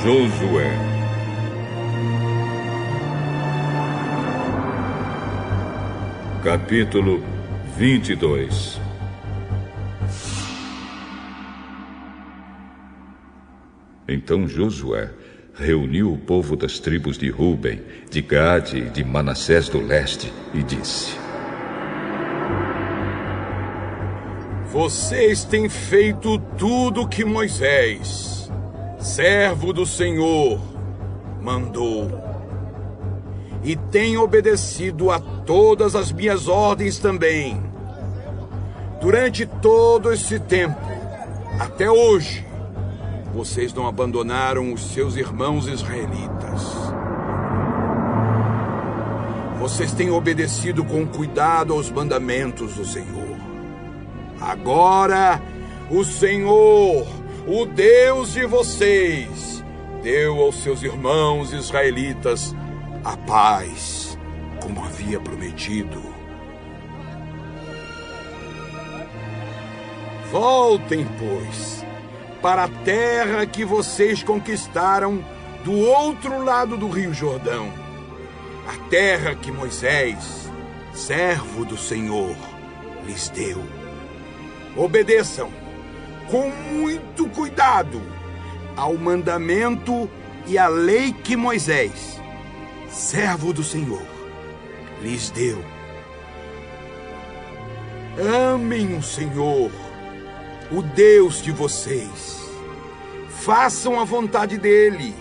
Josué. Capítulo 22. Então Josué reuniu o povo das tribos de Ruben, de Gade e de Manassés do leste e disse: Vocês têm feito tudo que Moisés, servo do Senhor, mandou. E têm obedecido a todas as minhas ordens também. Durante todo esse tempo, até hoje, vocês não abandonaram os seus irmãos israelitas. Vocês têm obedecido com cuidado aos mandamentos do Senhor. Agora, o Senhor, o Deus de vocês, deu aos seus irmãos israelitas a paz, como havia prometido. Voltem, pois, para a terra que vocês conquistaram do outro lado do Rio Jordão, a terra que Moisés, servo do Senhor, lhes deu. Obedeçam com muito cuidado ao mandamento e à lei que Moisés, servo do Senhor, lhes deu. Amem o Senhor, o Deus de vocês. Façam a vontade dele.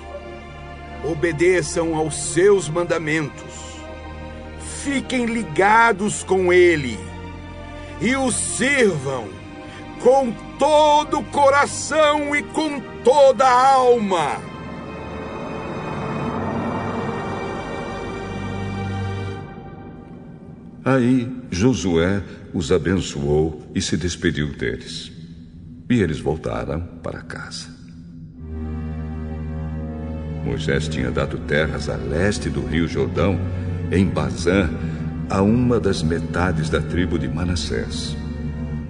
Obedeçam aos seus mandamentos. Fiquem ligados com ele e o sirvam com todo o coração e com toda a alma. Aí Josué os abençoou e se despediu deles. E eles voltaram para casa. Moisés tinha dado terras a leste do rio Jordão, em Bazã, a uma das metades da tribo de Manassés.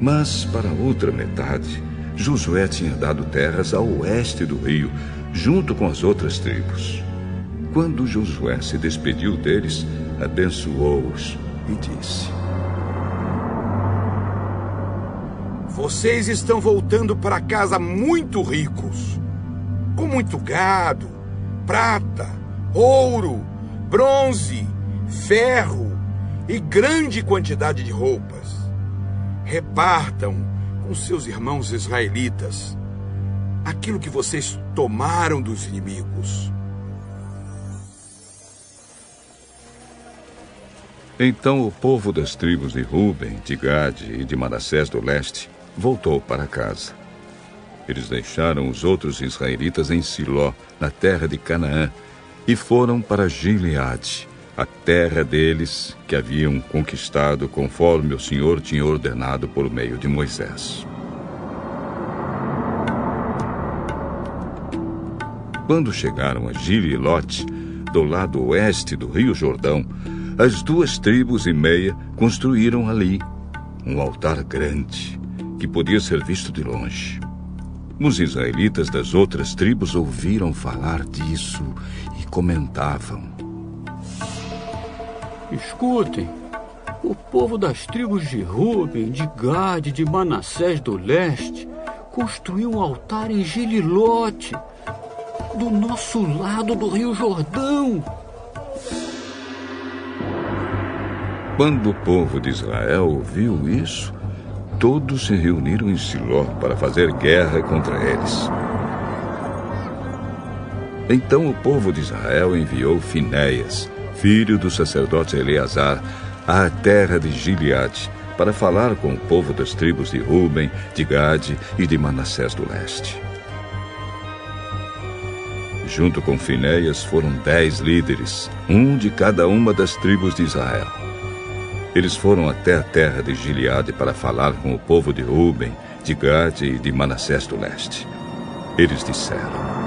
Mas para a outra metade, Josué tinha dado terras a oeste do rio, junto com as outras tribos. Quando Josué se despediu deles, abençoou-os e disse: Vocês estão voltando para casa muito ricos, com muito gado, prata, ouro, bronze, ferro e grande quantidade de roupas. Repartam com seus irmãos israelitas aquilo que vocês tomaram dos inimigos. Então o povo das tribos de Ruben, de Gade e de Manassés do leste voltou para casa. Eles deixaram os outros israelitas em Siló, na terra de Canaã, e foram para Gileade, a terra deles que haviam conquistado conforme o Senhor tinha ordenado por meio de Moisés. Quando chegaram a Gilelote, do lado oeste do rio Jordão, as 2 tribos e meia construíram ali um altar grande, que podia ser visto de longe. Os israelitas das outras tribos ouviram falar disso e comentavam: Escutem, o povo das tribos de Ruben, de Gade e de Manassés do leste construiu um altar em Gelilote, do nosso lado do rio Jordão. Quando o povo de Israel ouviu isso, todos se reuniram em Siló para fazer guerra contra eles. Então o povo de Israel enviou Finéias, filho do sacerdote Eleazar, à terra de Gileade, para falar com o povo das tribos de Ruben, de Gade e de Manassés do leste. Junto com Finéias foram 10 líderes, um de cada uma das tribos de Israel. Eles foram até a terra de Gileade para falar com o povo de Ruben, de Gade e de Manassés do leste. Eles disseram: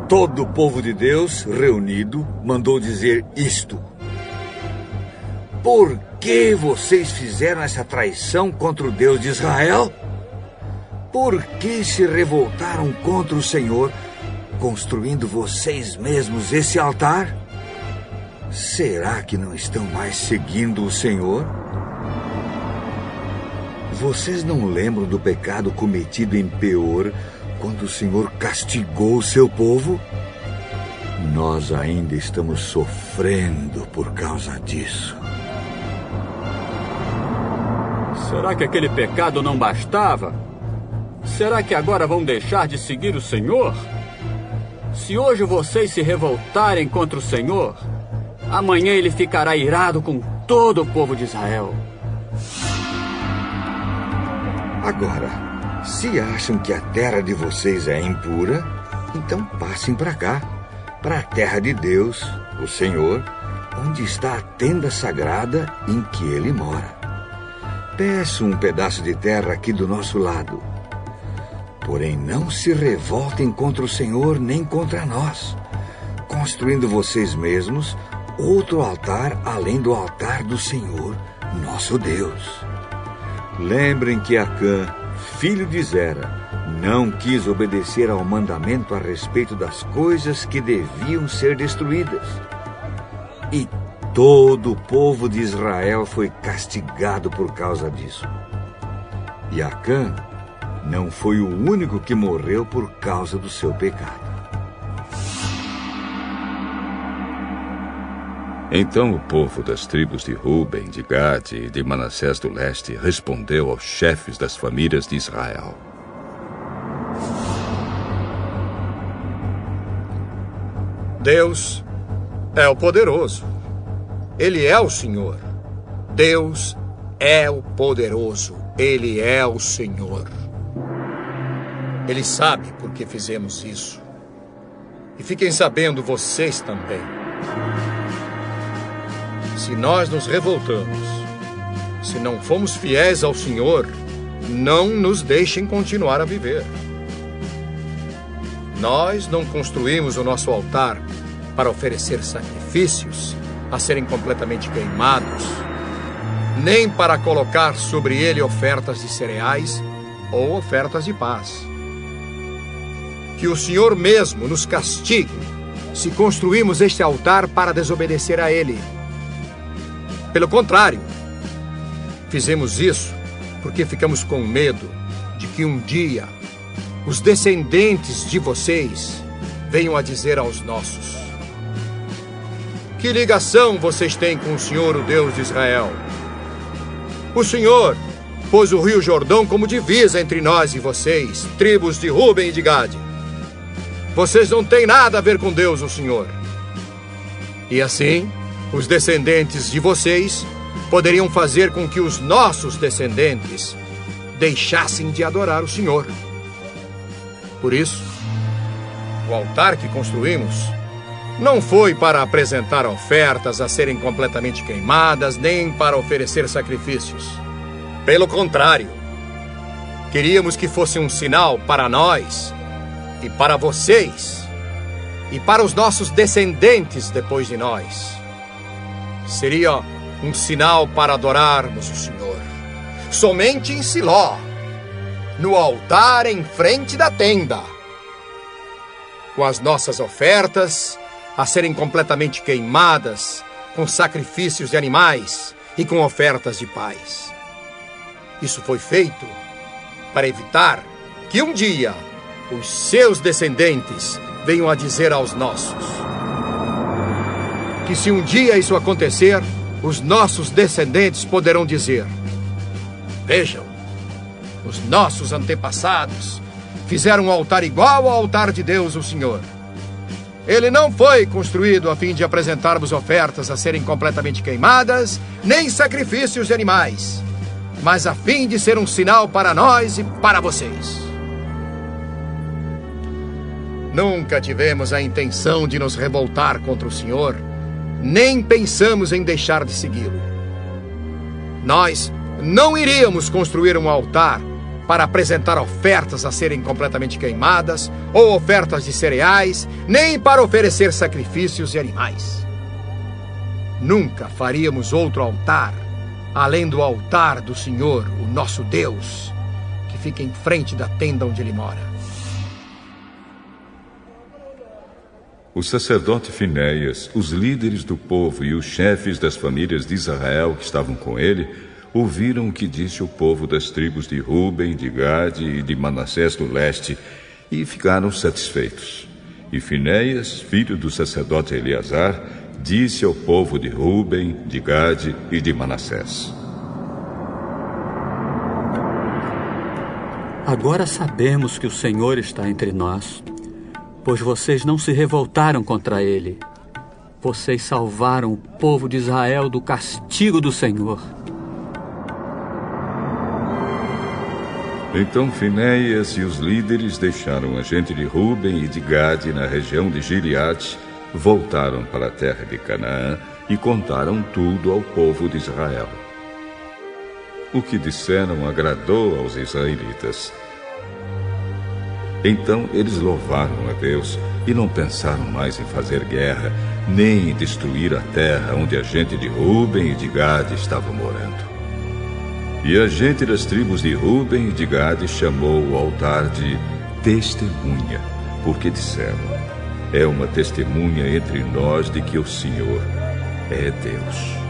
Todo o povo de Deus reunido mandou dizer isto: Por que vocês fizeram essa traição contra o Deus de Israel? Por que se revoltaram contra o Senhor, construindo vocês mesmos esse altar? Será que não estão mais seguindo o Senhor? Vocês não lembram do pecado cometido em Peor, quando o Senhor castigou o seu povo? Nós ainda estamos sofrendo por causa disso. Será que aquele pecado não bastava? Será que agora vão deixar de seguir o Senhor? Se hoje vocês se revoltarem contra o Senhor, amanhã ele ficará irado com todo o povo de Israel. Agora, se acham que a terra de vocês é impura, então passem para cá, para a terra de Deus, o Senhor, onde está a tenda sagrada em que ele mora. Peço um pedaço de terra aqui do nosso lado. Porém, não se revoltem contra o Senhor nem contra nós, construindo vocês mesmos outro altar além do altar do Senhor, nosso Deus. Lembrem que Acã, filho de Zera, não quis obedecer ao mandamento a respeito das coisas que deviam ser destruídas. E todo o povo de Israel foi castigado por causa disso. E Acã não foi o único que morreu por causa do seu pecado. Então o povo das tribos de Ruben, de Gade e de Manassés do Leste respondeu aos chefes das famílias de Israel: Deus é o poderoso. Ele é o Senhor. Deus é o poderoso. Ele é o Senhor. Ele sabe por que fizemos isso. E fiquem sabendo vocês também. Se nós nos revoltamos, se não fomos fiéis ao Senhor, não nos deixem continuar a viver. Nós não construímos o nosso altar para oferecer sacrifícios a serem completamente queimados, nem para colocar sobre ele ofertas de cereais ou ofertas de paz. Que o Senhor mesmo nos castigue se construímos este altar para desobedecer a ele. Pelo contrário, fizemos isso porque ficamos com medo de que um dia os descendentes de vocês venham a dizer aos nossos: que ligação vocês têm com o Senhor, o Deus de Israel? O Senhor pôs o rio Jordão como divisa entre nós e vocês, tribos de Ruben e de Gade. Vocês não têm nada a ver com Deus, o Senhor. E assim, os descendentes de vocês poderiam fazer com que os nossos descendentes deixassem de adorar o Senhor. Por isso, o altar que construímos não foi para apresentar ofertas a serem completamente queimadas, nem para oferecer sacrifícios. Pelo contrário, queríamos que fosse um sinal para nós e para vocês e para os nossos descendentes depois de nós. Seria um sinal para adorarmos o Senhor somente em Siló, no altar em frente da tenda, com as nossas ofertas a serem completamente queimadas, com sacrifícios de animais e com ofertas de paz. Isso foi feito para evitar que um dia os seus descendentes venham a dizer aos nossos que, se um dia isso acontecer, os nossos descendentes poderão dizer: vejam, os nossos antepassados fizeram um altar igual ao altar de Deus, o Senhor. Ele não foi construído a fim de apresentarmos ofertas a serem completamente queimadas, nem sacrifícios de animais, mas a fim de ser um sinal para nós e para vocês. Nunca tivemos a intenção de nos revoltar contra o Senhor, nem pensamos em deixar de segui-lo. Nós não iríamos construir um altar para apresentar ofertas a serem completamente queimadas, ou ofertas de cereais, nem para oferecer sacrifícios de animais. Nunca faríamos outro altar, além do altar do Senhor, o nosso Deus, que fica em frente da tenda onde ele mora. O sacerdote Finéias, os líderes do povo e os chefes das famílias de Israel que estavam com ele, ouviram o que disse o povo das tribos de Ruben, de Gade e de Manassés do leste, e ficaram satisfeitos. E Finéias, filho do sacerdote Eleazar, disse ao povo de Ruben, de Gade e de Manassés: Agora sabemos que o Senhor está entre nós, pois vocês não se revoltaram contra ele. Vocês salvaram o povo de Israel do castigo do Senhor. Então Finéias e os líderes deixaram a gente de Ruben e de Gade na região de Gileade, voltaram para a terra de Canaã e contaram tudo ao povo de Israel. O que disseram agradou aos israelitas. Então eles louvaram a Deus e não pensaram mais em fazer guerra, nem em destruir a terra onde a gente de Ruben e de Gade estava morando. E a gente das tribos de Ruben e de Gade chamou o altar de Testemunha, porque disseram: é uma testemunha entre nós de que o Senhor é Deus.